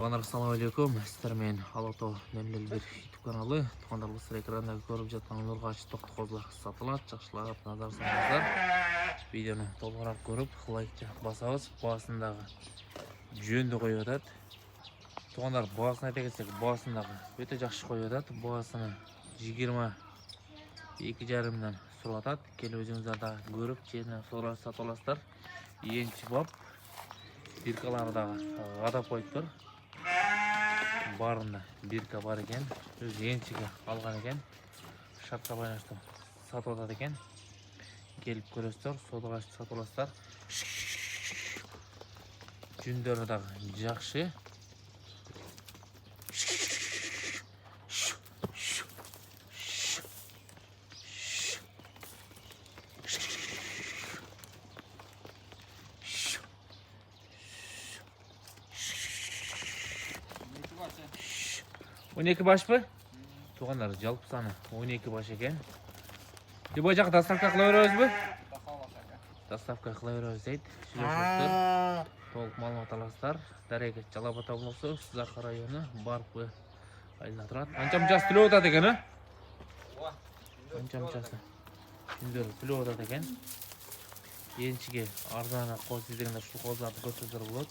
Assalamu alaikum. Sizlar men Aloto 001 YouTube kanalı. Tuğanlar sizlar ekranda görüp жатқан Nurgaç Toqtoqozlar satılат. Жақшылап назар салыңыздар. Видеоны толығырақ көріп, лайк басабыз. Басындағы жөнді қойып жатады. Туғандар басын айта кетсек, басындағы өте жақсы қойып жатады. Басыны 22,5-дан сұрап жатады. Келіп өзіңіздерді көріп, жеріне сатып аласыздар. Енші бап биркалардағы қадап қойып тұр. Барында бирка бар екен, өзі еншіге алған екен, шартқа байланысты сатып жатады екен. Келіп көресіздер, саудаға сатып аласыздар. Жүндері дағы жақсы. On iki baş mı? Tuğanlar жалпы саны 12 baş екен. Деп ой жақ доставка қыла береміз бі? Доставка қыла береміз дейді. Сүйлесіздер. Толық малымат аласыздар. Дәрегі Жалабата облысы, Сызақы районы, Барпы айында тұрады. Анчам жас түлі отады екен, а? Анчам жасы. Жүндері түлі отады екен. Еншіге арзаны қол сіздеріңдер шул қозларды көрсіздер болады.